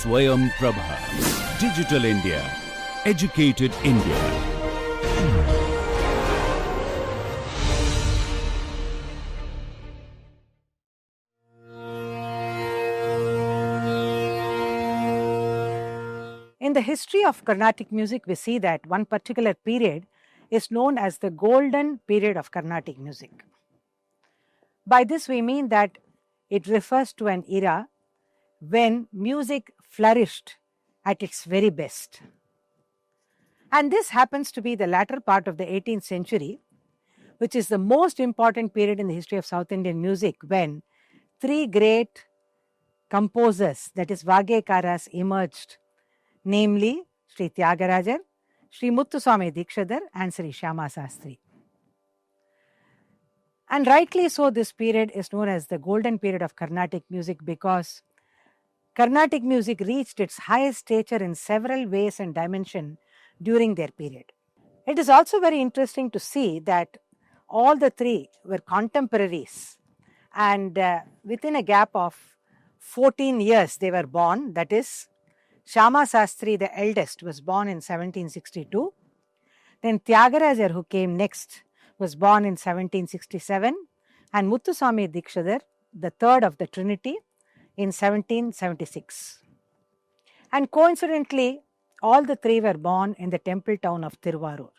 Swayam Prabha. Digital India. Educated India. In the history of Carnatic music, we see that one particular period is known as the golden period of Carnatic music. By this we mean that it refers to an era when music flourished at its very best. And this happens to be the latter part of the 18th century, which is the most important period in the history of South Indian music, when three great composers, that is Vagyakaras, emerged, namely Sri Tyagarajar, Sri Muthuswami Dikshidhar and Sri Shyama Sastri. And rightly so, this period is known as the golden period of Carnatic music because Carnatic music reached its highest stature in several ways and dimensions during their period. It is also very interesting to see that all the three were contemporaries, and within a gap of 14 years they were born. That is, Shyama Sastri, the eldest, was born in 1762. Then Tyagarajar, who came next, was born in 1767, and Muthuswami Dikshidhar, the third of the Trinity, in 1776. And coincidentally, all the three were born in the temple town of Tiruvarur.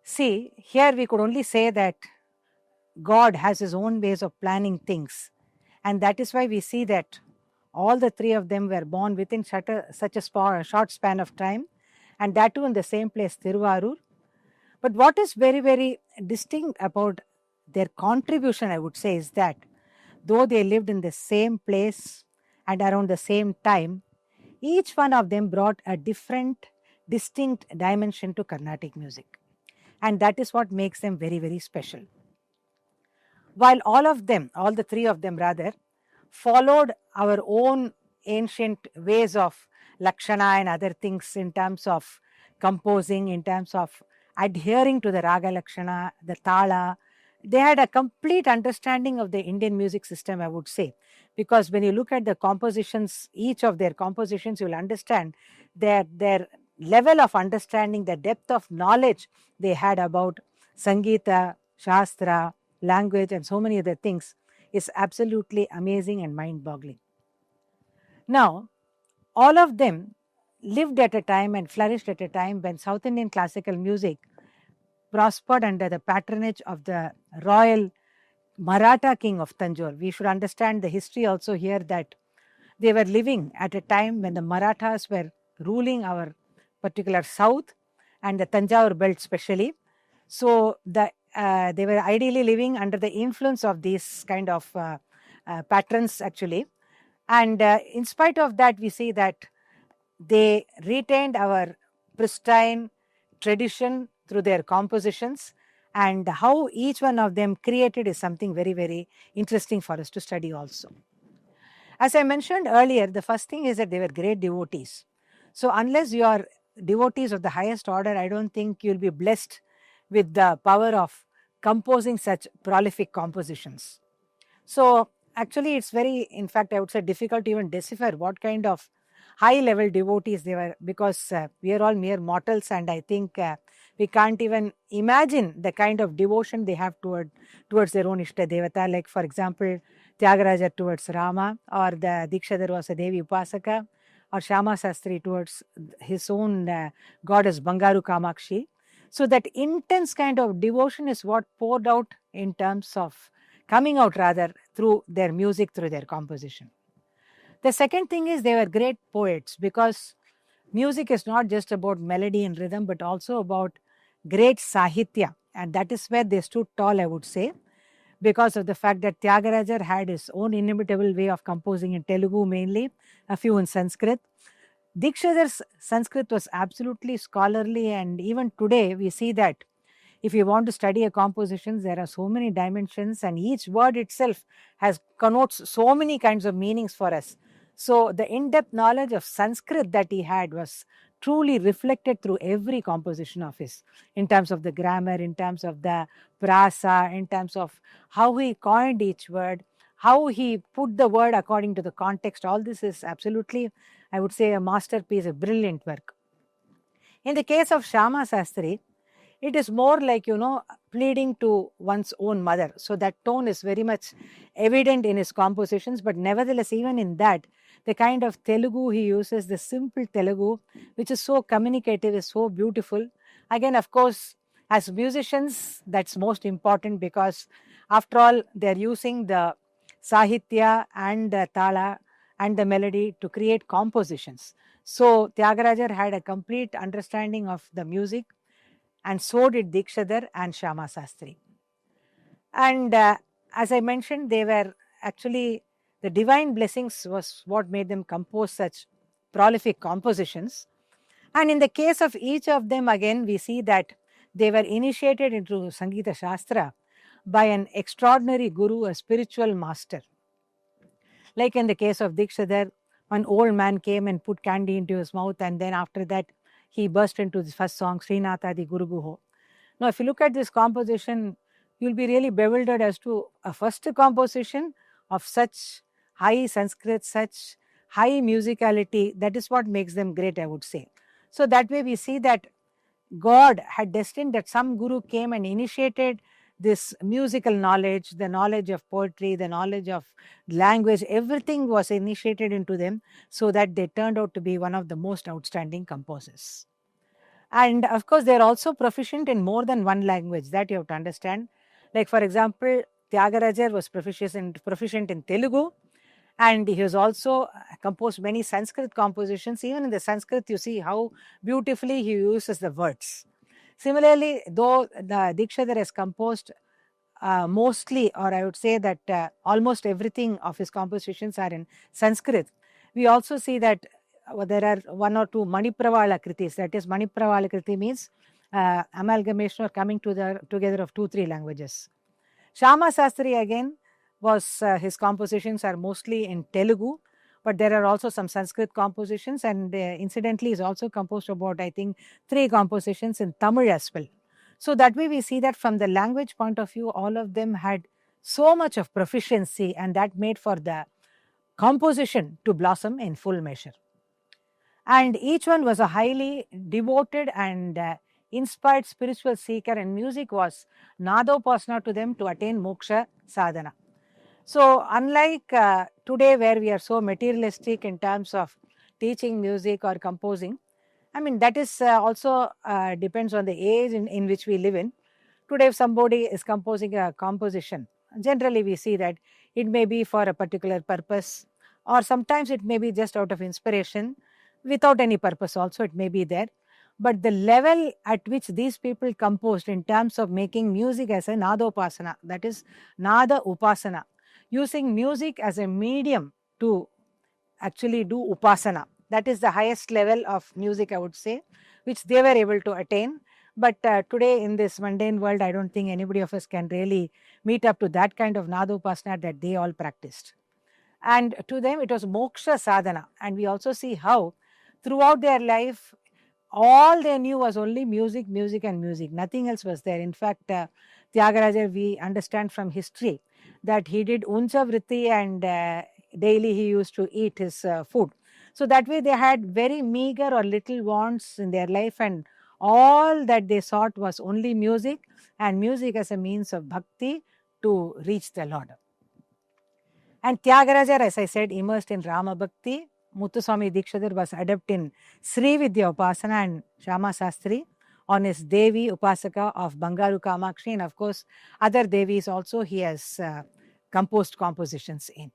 See, here we could only say that God has his own ways of planning things, and that is why we see that all the three of them were born within such a short span of time, and that too in the same place, Tiruvarur. But what is very, very distinct about their contribution, I would say, is that though they lived in the same place and around the same time, each one of them brought a different, distinct dimension to Carnatic music. And that is what makes them very, very special. While all the three of them rather, followed our own ancient ways of Lakshana and other things in terms of composing, in terms of adhering to the Raga Lakshana, the Tala. They had a complete understanding of the Indian music system, I would say, because when you look at the compositions, each of their compositions, you will understand their level of understanding, the depth of knowledge they had about Sangeeta, Shastra, language and so many other things is absolutely amazing and mind-boggling. Now, all of them lived at a time and flourished at a time when South Indian classical music prospered under the patronage of the royal Maratha king of Tanjore. We should understand the history also here, that they were living at a time when the Marathas were ruling our particular south and the Tanjore belt especially. So they were ideally living under the influence of these kind of patrons actually. And in spite of that, we see that they retained our pristine tradition through their compositions, and how each one of them created is something very, very interesting for us to study also. As I mentioned earlier, the first thing is that they were great devotees. So unless you are devotees of the highest order, I don't think you'll be blessed with the power of composing such prolific compositions. So actually it's very, in fact, I would say difficult to even decipher what kind of high level devotees they were, because we are all mere mortals, and I think we can't even imagine the kind of devotion they have towards their own Ishta Devata. Like for example, Tyagaraja towards Rama, or the Dikshidhar was a Devi Upasaka, or Shyama Sastri towards his own goddess Bangaru Kamakshi. So that intense kind of devotion is what poured out in terms of coming out rather through their music, through their composition. The second thing is they were great poets, because music is not just about melody and rhythm, but also about great sahitya, and that is where they stood tall, I would say, because of the fact that Tyagarajar had his own inimitable way of composing in Telugu mainly, a few in Sanskrit. Dikshidhar's Sanskrit was absolutely scholarly, and even today we see that if you want to study a composition, there are so many dimensions, and each word itself connotes so many kinds of meanings for us. So the in-depth knowledge of Sanskrit that he had was truly reflected through every composition of his, in terms of the grammar, in terms of the prasa, in terms of how he coined each word, how he put the word according to the context. All this is absolutely, I would say, a masterpiece, a brilliant work. In the case of Shyama Sastri, it is more like, pleading to one's own mother. So that tone is very much evident in his compositions, but nevertheless, even in that, the kind of Telugu he uses, the simple Telugu, which is so communicative, is so beautiful. Again, of course, as musicians, that's most important, because after all, they're using the Sahitya and the Tala and the melody to create compositions. So Tyagarajar had a complete understanding of the music, and so did Dikshadhar and Shyama Sastri. And as I mentioned, they were actually, the divine blessings was what made them compose such prolific compositions. And in the case of each of them, again, we see that they were initiated into Sangeeta Shastra by an extraordinary guru, a spiritual master. Like in the case of Dikshadhar, an old man came and put candy into his mouth, and then after that, he burst into the first song, Srinatha di Guru Guho. Now, if you look at this composition, you'll be really bewildered as to a first composition of such high Sanskrit, such high musicality. That is what makes them great, I would say. So that way we see that God had destined that some guru came and initiated this musical knowledge, the knowledge of poetry, the knowledge of language, everything was initiated into them, so that they turned out to be one of the most outstanding composers. And of course, they are also proficient in more than one language, that you have to understand. Like, for example, Tyagarajar was proficient in Telugu, and he has also composed many Sanskrit compositions. Even in the Sanskrit, you see how beautifully he uses the words. Similarly, though the Dikshadhar has composed mostly, or I would say that almost everything of his compositions are in Sanskrit, we also see that there are one or two Manipravala Kritis. That is, Manipravala Kriti means amalgamation or coming together of 2-3 languages. Shyama Sastri again was, his compositions are mostly in Telugu, but there are also some Sanskrit compositions, and incidentally is also composed about, I think, 3 compositions in Tamil as well. So that way we see that from the language point of view, all of them had so much of proficiency, and that made for the composition to blossom in full measure. And each one was a highly devoted and inspired spiritual seeker, and music was Nadopasana to them to attain moksha sadhana. So unlike today, where we are so materialistic in terms of teaching music or composing, I mean, that is also depends on the age in which we live in. Today, if somebody is composing a composition, generally we see that it may be for a particular purpose, or sometimes it may be just out of inspiration, without any purpose also it may be there. But the level at which these people composed in terms of making music as a Nadopasana, that is Nada Upasana, using music as a medium to actually do Upasana. That is the highest level of music, I would say, which they were able to attain. But today in this mundane world, I don't think anybody of us can really meet up to that kind of Nadopasana that they all practiced. And to them, it was moksha sadhana. And we also see how throughout their life, all they knew was only music, music, and music. Nothing else was there. In fact, Tyagaraja, we understand from history that he did uncha vritti, and daily he used to eat his food. So that way they had very meager or little wants in their life, and all that they sought was only music, and music as a means of bhakti to reach the Lord. And Tyagaraja, as I said, immersed in Rama Bhakti. Muthuswami Dikshadhar was adept in Sri Vidya Upasana, and Shyama Sastri on his Devi Upasaka of Bangaru Kamakshi, and of course other Devis also he has composed compositions in.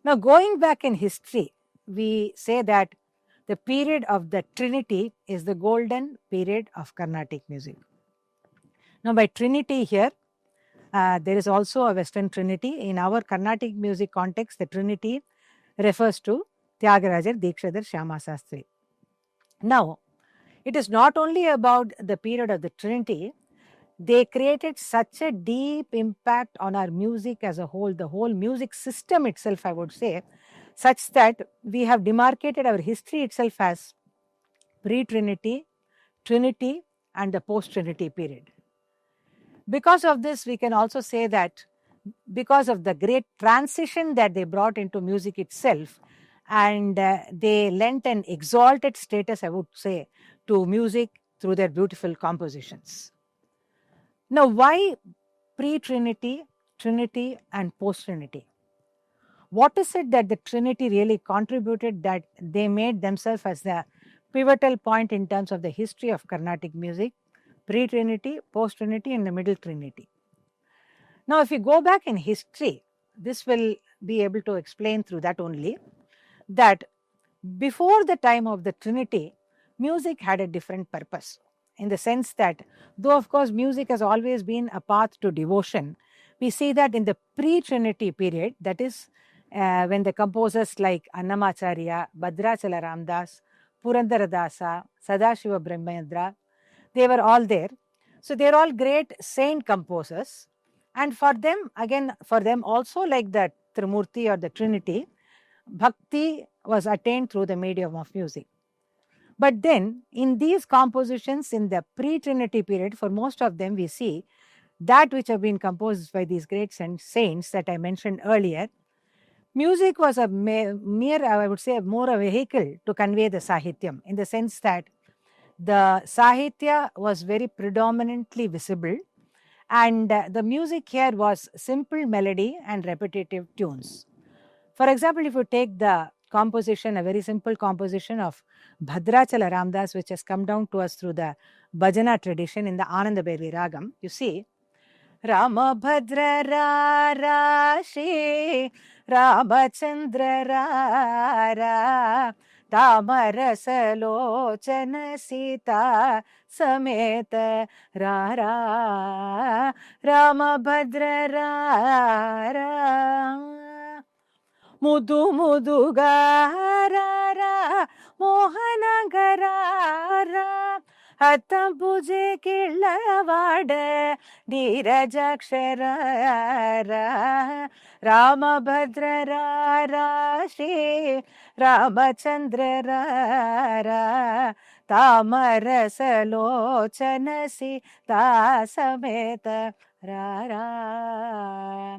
Now, going back in history, we say that the period of the Trinity is the golden period of Carnatic music. Now, by Trinity here, there is also a Western Trinity. In our Carnatic music context, the Trinity refers to Tyagaraja, Dikshadhar, Shyama Sastri. Now, it is not only about the period of the Trinity, they created such a deep impact on our music as a whole, the whole music system itself, I would say, such that we have demarcated our history itself as pre-Trinity, Trinity, and the post-Trinity period. Because of this, we can also say that because of the great transition that they brought into music itself, and they lent an exalted status, I would say, to music through their beautiful compositions. Now, why pre-Trinity, Trinity, and post-Trinity? What is it that the Trinity really contributed that they made themselves as the pivotal point in terms of the history of Carnatic music? Pre-Trinity, post-Trinity, and the middle Trinity. Now, if you go back in history, this will be able to explain through that only, that before the time of the Trinity, music had a different purpose, in the sense that, though of course music has always been a path to devotion, we see that in the pre-Trinity period, that is when the composers like Annamacharya, Bhadrachala Ramdas, Purandaradasa, Sadashiva Brahmendra, they were all there. So they are all great saint composers, and for them, again, for them also, like the Trimurti or the Trinity, bhakti was attained through the medium of music. But then in these compositions in the pre-Trinity period, for most of them we see that which have been composed by these great saints that I mentioned earlier, music was a mere, I would say, more a vehicle to convey the sahityam, in the sense that the sahitya was very predominantly visible, and the music here was simple melody and repetitive tunes. For example, if you take the composition, a very simple composition of Bhadrachala Ramdas, which has come down to us through the bhajana tradition in the Ananda Bhairavi Ragam, you see, Rama Bhadra Ra Shri Ramachandra Ra Tamarasalochana Sita Sameta Ra Rama Bhadra Ra Mudu Mudugara Mohanagara Hatabuje Killavada Dirajakshara Ramabhadra Shri Ramachandra Ra Tamarasalochana Sita Sameta Ra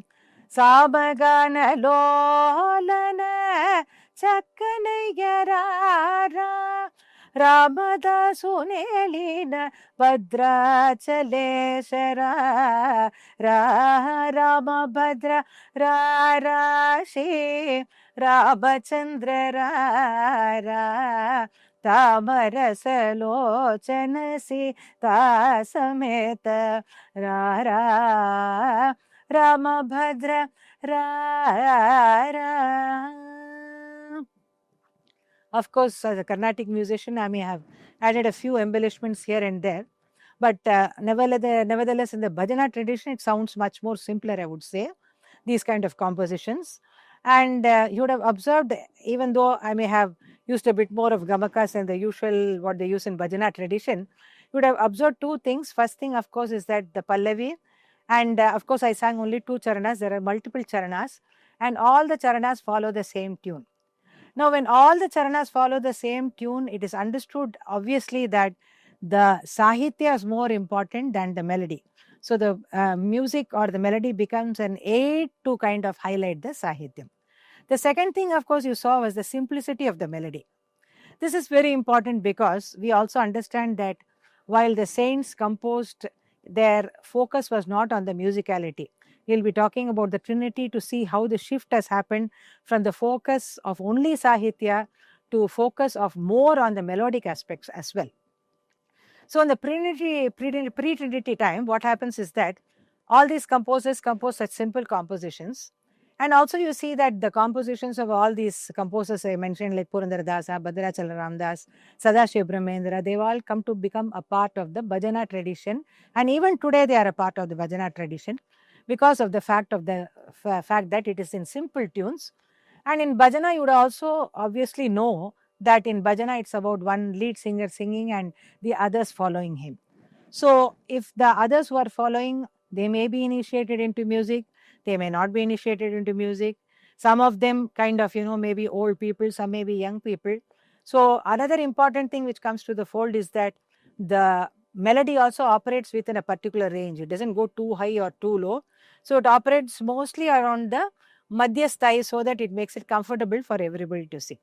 Samagana Lolana Chakkanayara Ramadhasunelina Bhadrachaleshara Ramabhadra Shri Ramachandra Ra Tamarasalochana Sita Sameta Ra Ramabhadra Ra. Of course, as a Carnatic musician, I may have added a few embellishments here and there, but nevertheless, in the bhajana tradition, it sounds much more simpler, I would say, these kind of compositions. And you would have observed, even though I may have used a bit more of gamakas than the usual what they use in bhajana tradition, you would have observed two things. First thing, of course, is that the pallavi, and of course, I sang only 2 charanas. There are multiple charanas, and all the charanas follow the same tune. Now, when all the charanas follow the same tune, it is understood obviously that the sahitya is more important than the melody. So, the music or the melody becomes an aid to kind of highlight the sahityam. The second thing, of course, you saw was the simplicity of the melody. This is very important because we also understand that while the saints composed, their focus was not on the musicality. We'll be talking about the Trinity to see how the shift has happened from the focus of only Sahitya to focus of more on the melodic aspects as well. So in the pre-Trinity time, what happens is that all these composers compose such simple compositions. And also you see that the compositions of all these composers I mentioned, like Purandaradasa, Bhadrachala Ramdas, Sadashiva Brahmendra, they've all come to become a part of the bhajana tradition. And even today they are a part of the bhajana tradition because of the fact that it is in simple tunes. And in bhajana, you would also obviously know that in bhajana it's about one lead singer singing and the others following him. So if the others who are following, they may be initiated into music, they may not be initiated into music. Some of them kind of, maybe old people, some may be young people. So another important thing which comes to the fold is that the melody also operates within a particular range. It doesn't go too high or too low. So it operates mostly around the madhyasthai so that it makes it comfortable for everybody to sing.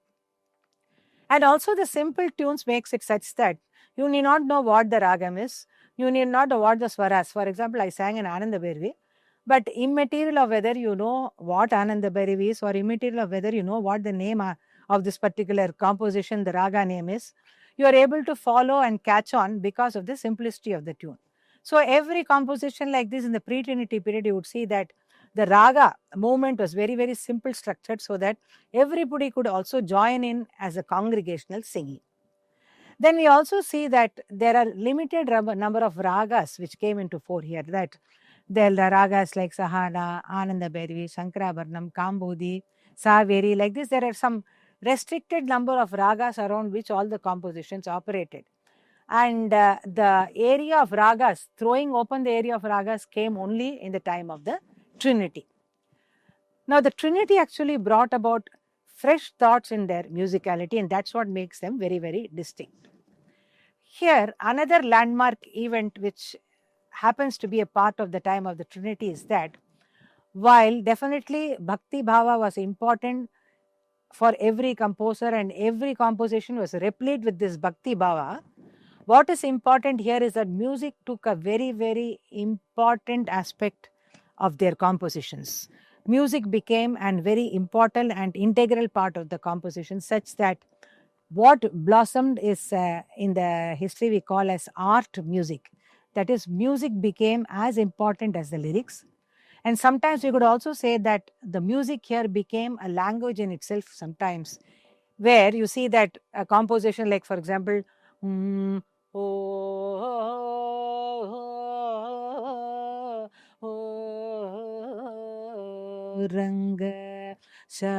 And also the simple tunes makes it such that you need not know what the ragam is, you need not know what the swaras. For example, I sang in Ananda Bhairavi, but immaterial of whether you know what Ananda Bhairavi is or immaterial of whether you know what the name of this particular composition, the raga name is, you are able to follow and catch on because of the simplicity of the tune. So every composition like this in the pre-Trinity period, you would see that the raga movement was very, very simple structured so that everybody could also join in as a congregational singing. Then we also see that there are limited number of ragas which came into fore here, that there are ragas like Sahana, Ananda Bhairavi, Shankarabharanam, Kambodi, Saveri. Like this, there are some restricted number of ragas around which all the compositions operated. And the area of ragas, throwing open the area of ragas came only in the time of the Trinity. Now, the Trinity actually brought about fresh thoughts in their musicality, and that's what makes them very, very distinct. Here, another landmark event which happens to be a part of the time of the Trinity is that while definitely Bhakti Bhava was important for every composer and every composition was replete with this Bhakti Bhava, what is important here is that music took a very, very important aspect of their compositions. Music became a very important and integral part of the composition, such that what blossomed is in the history we call as art music. That is, music became as important as the lyrics. And sometimes we could also say that the music here became a language in itself sometimes, where you see that a composition like, for example, Ranga Shayi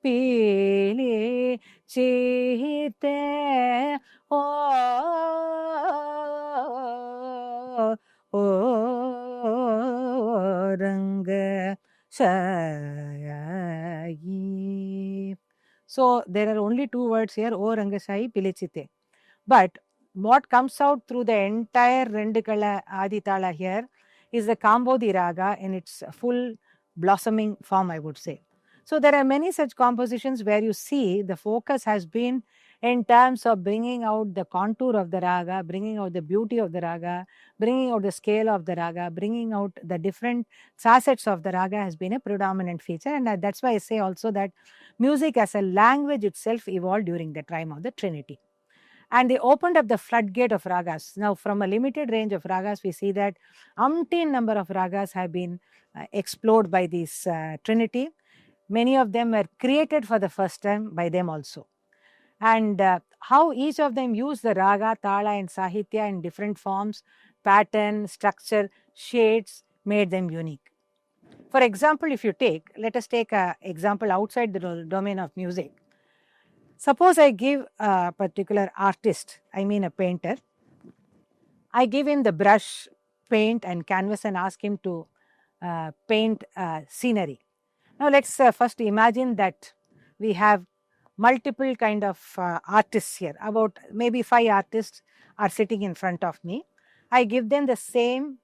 Pili Chite Ranga Shayi. So there are only two words here, O Rangashayi Pilichite. But what comes out through the entire Rendukala Aditala here is the Kambodi Raga in its full blossoming form, I would say. So there are many such compositions where you see the focus has been in terms of bringing out the contour of the raga, bringing out the beauty of the raga, bringing out the scale of the raga, bringing out the different facets of the raga has been a predominant feature. And that's why I say also that music as a language itself evolved during the time of the Trinity. And they opened up the floodgate of ragas. Now, from a limited range of ragas, we see that umpteen number of ragas have been explored by this Trinity. Many of them were created for the first time by them also. And how each of them use the raga, tala, and sahitya in different forms, pattern, structure, shades made them unique. For example, if you take, let us take an example outside the domain of music. Suppose I give a particular artist, I mean a painter, I give him the brush, paint and canvas and ask him to paint scenery. Now let's first imagine that we have multiple kind of artists here. About maybe 5 artists are sitting in front of me. I give them the same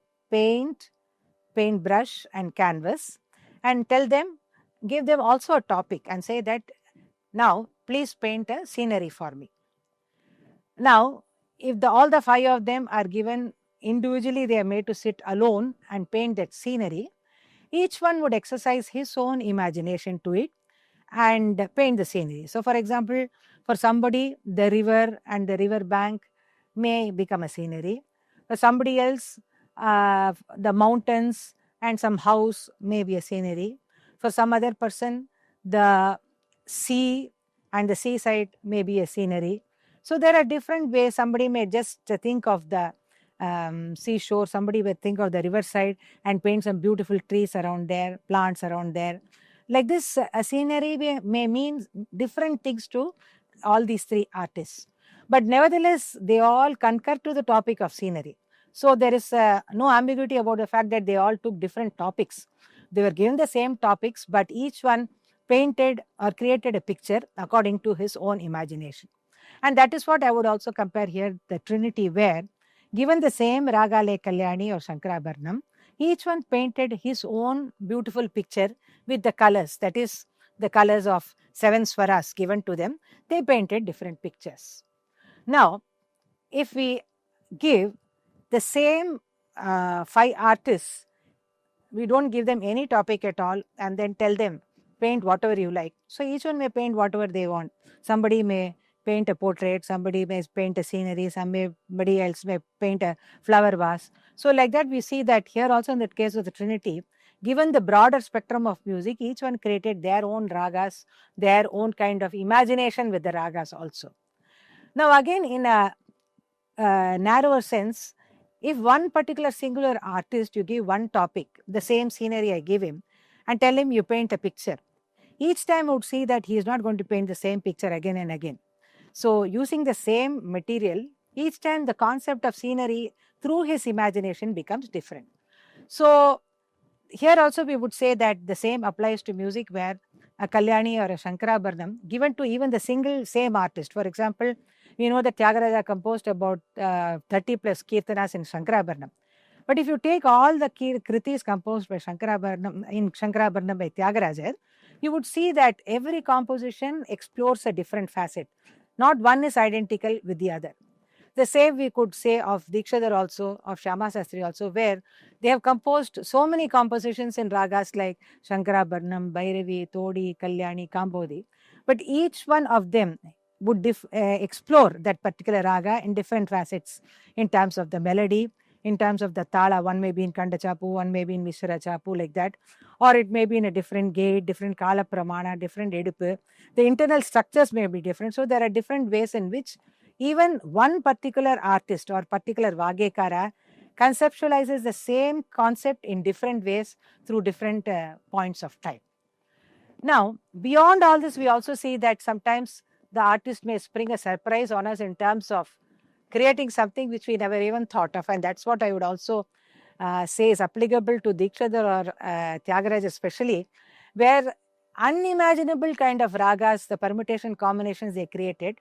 paintbrush and canvas and tell them, give them also a topic and say that now please paint a scenery for me. Now, if all the 5 of them are given individually, they are made to sit alone and paint that scenery. Each one would exercise his own imagination to it and paint the scenery. So, for example, for somebody, the river and the river bank may become a scenery. For somebody else, the mountains and some house may be a scenery. For some other person, the sea and the seaside may be a scenery. So there are different ways. Somebody may just think of the seashore, somebody may think of the riverside and paint some beautiful trees around there, plants around there. Like this, a scenery may mean different things to all these 3 artists. But nevertheless, they all concur to the topic of scenery. So there is no ambiguity about the fact that they all took different topics. They were given the same topics, but each one painted or created a picture according to his own imagination. And that is what I would also compare here, the Trinity, where given the same Raga like Kalyani or Shankarabharanam, each one painted his own beautiful picture with the colors, that is, the colors of 7 swaras given to them. They painted different pictures. Now, if we give the same 5 artists, we don't give them any topic at all and then tell them, paint whatever you like. So each one may paint whatever they want. Somebody may paint a portrait, somebody may paint a scenery, somebody else may paint a flower vase. So like that, we see that here also in the case of the Trinity, given the broader spectrum of music, each one created their own ragas, their own kind of imagination with the ragas also. Now again, in a narrower sense, if one particular singular artist, you give one topic, the same scenery I give him, and tell him you paint a picture, each time I would see that he is not going to paint the same picture again and again. So using the same material, each time the concept of scenery through his imagination becomes different. So here also we would say that the same applies to music, where a Kalyani or a Shankarabharanam given to even the single same artist. For example, we know that Tyagaraja composed about 30 plus Kirtanas in Shankarabharanam. But if you take all the kritis composed by Shankarabharanam by Tyagaraja, you would see that every composition explores a different facet. Not one is identical with the other. The same we could say of Dikshadhar also, of Shyama Sastri also, where they have composed so many compositions in ragas like Shankarabharanam, Bhairavi, Todi, Kalyani, Kambodi. But each one of them would explore that particular raga in different facets, in terms of the melody, in terms of the tala. One may be in Kanda Chapu, one may be in Mishra Chapu, like that. Or it may be in a different gate, different Kala Pramana, different Edupu. The internal structures may be different. So there are different ways in which even one particular artist or particular Vagekara conceptualizes the same concept in different ways through different points of time. Now, beyond all this, we also see that sometimes the artist may spring a surprise on us in terms of creating something which we never even thought of. And that's what I would also say is applicable to Dikshadhar or Tyagaraja especially, where unimaginable kind of ragas, the permutation combinations they created.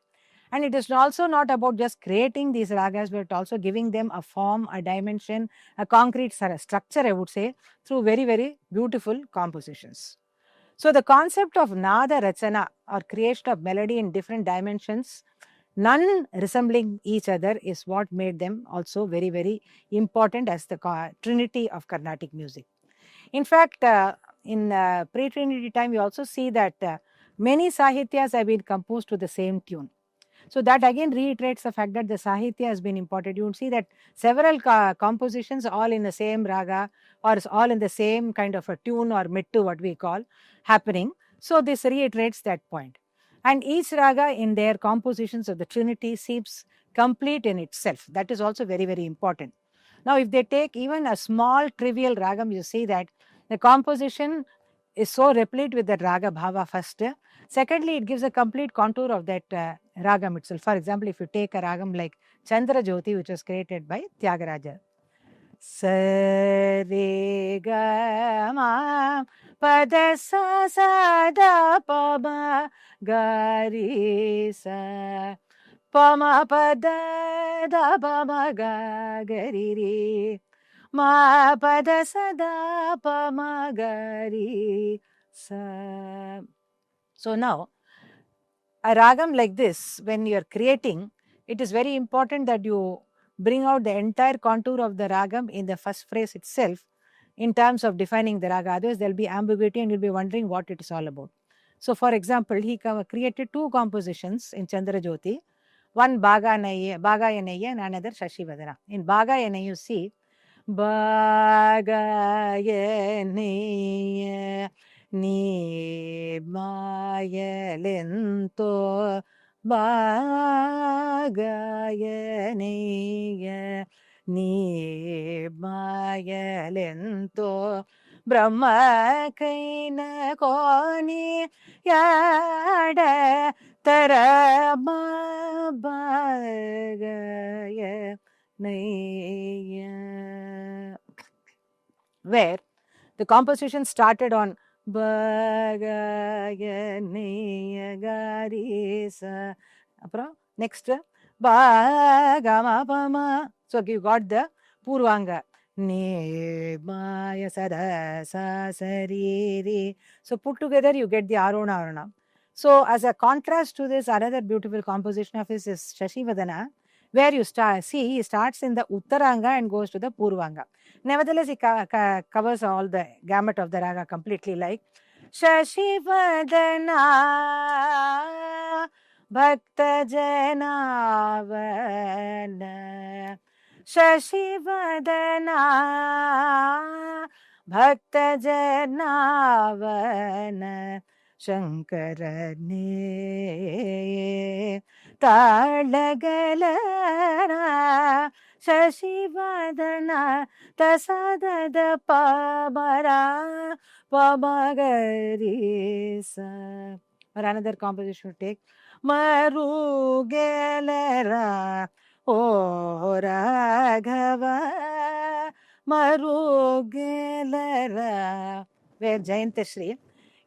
And it is also not about just creating these ragas, but also giving them a form, a dimension, a concrete structure, I would say, through very, very beautiful compositions. So the concept of Nada Rachana, or creation of melody in different dimensions, none resembling each other, is what made them also very, very important as the trinity of Carnatic music. In fact, in pre-Trinity time, we also see that many sahityas have been composed to the same tune. So that again reiterates the fact that the Sahitya has been imported. You will see that several compositions all in the same raga or all in the same kind of a tune or mittu, what we call, happening. So this reiterates that point. And each raga in their compositions of the Trinity seems complete in itself. That is also very, very important. Now, if they take even a small trivial ragam, you see that the composition is so replete with the raga bhava first. Secondly, it gives a complete contour of that ragam itself. For example, if you take a ragam like Chandra Jyoti, which was created by Tyagaraja. Sa re ga ma pa da sa sa da pa ma ga ri sa pa ma pa da pa ma ga ri ri ma pa da sa da pa ma ga ri sa. So now, a ragam like this, when you are creating, it is very important that you bring out the entire contour of the ragam in the first phrase itself in terms of defining the raga. Otherwise, there will be ambiguity and you will be wondering what it is all about. So, for example, he created 2 compositions in Chandra Jyoti, one Bhaga Yanaya and another Shashi Vadana. In Bhaga Yanaya, you see, Bhaga Yanaya ni mayalento Bhagayaniya ni mayalento Brahma kaina koni yada tarama Bhagayaniya, where the composition started on Bhagayaniya Garisa. Next, Bhagamapama. So you got the Purvanga. Ne maya sada sa sa re re. So put together you get the Arona Arona. So as a contrast to this, another beautiful composition of his is Shashivadana, where you see he starts in the Uttaranga and goes to the Purvanga. Nevertheless, he covers all the gamut of the raga completely, like Shashivadana Bhakta Janavana Shashivadana Bhakta Janavana Shankarane Talagalana Shashivadana Tasadada Pabara Pamagarisa. Or another composition to take. Marugelera O Raghava Marugelera, where Jayantashri, you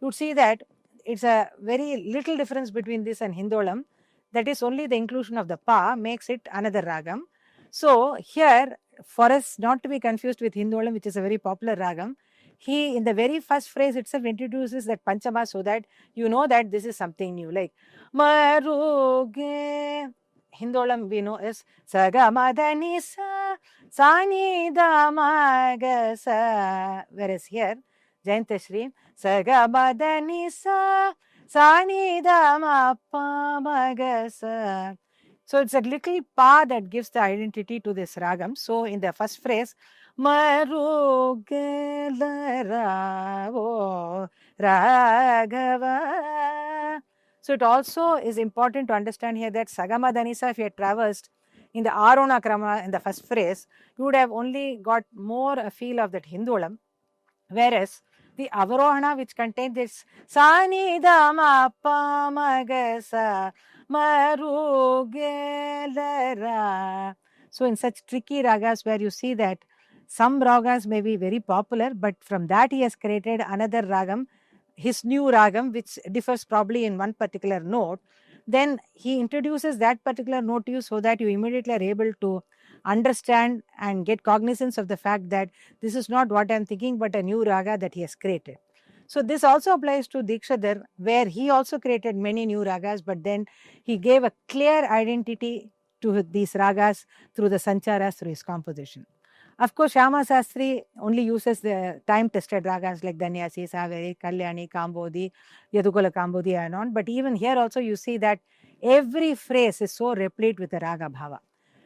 would see that it's a very little difference between this and Hindolam. That is only the inclusion of the pa makes it another ragam. So here, for us not to be confused with Hindolam, which is a very popular ragam, he in the very first phrase itself introduces that Panchama so that you know that this is something new, like Maruge. Hindolam we know is Sagamadani sa Sanidamaga sa. Whereas here, Jayantashri Sagamadani sa Sanidamapamaga sa. So it's a little pa that gives the identity to this ragam. So in the first phrase, Marugelara o Raghava. So it also is important to understand here that Sagama Dhanisa, if you had traversed in the Arona Krama in the first phrase, you would have only got more a feel of that Hindolam. Whereas the Avarohana, which contains this Sanidama Pamagasa Marugelara. So in such tricky ragas where you see that some ragas may be very popular, but from that he has created another ragam, his new ragam, which differs probably in one particular note, then he introduces that particular note to you so that you immediately are able to understand and get cognizance of the fact that this is not what I am thinking, but a new raga that he has created. So this also applies to Dikshadhar, where he also created many new ragas, but then he gave a clear identity to these ragas through the sancharas, through his composition. Of course, Shyama Sastri only uses the time-tested ragas like Danyasi, Saveri, Kalyani, Kambodi, Yadukula Kambodi and on. But even here also you see that every phrase is so replete with the raga bhava.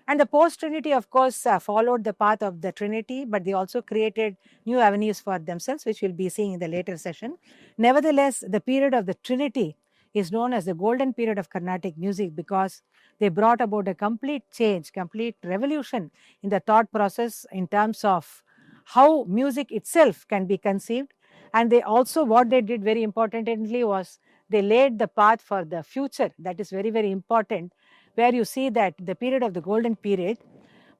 And the post-Trinity, of course, followed the path of the Trinity, but they also created new avenues for themselves, which we'll be seeing in the later session. Nevertheless, the period of the Trinity is known as the golden period of Carnatic music because they brought about a complete change, complete revolution in the thought process in terms of how music itself can be conceived. And they also, what they did very importantly was they laid the path for the future. That is very, very important, where you see that the period of the golden period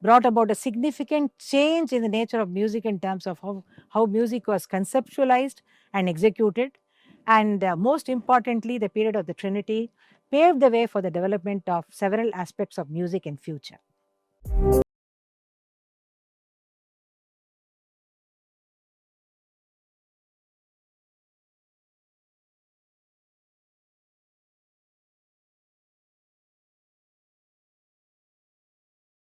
brought about a significant change in the nature of music in terms of how music was conceptualized and executed. And most importantly, the period of the Trinity paved the way for the development of several aspects of music in future.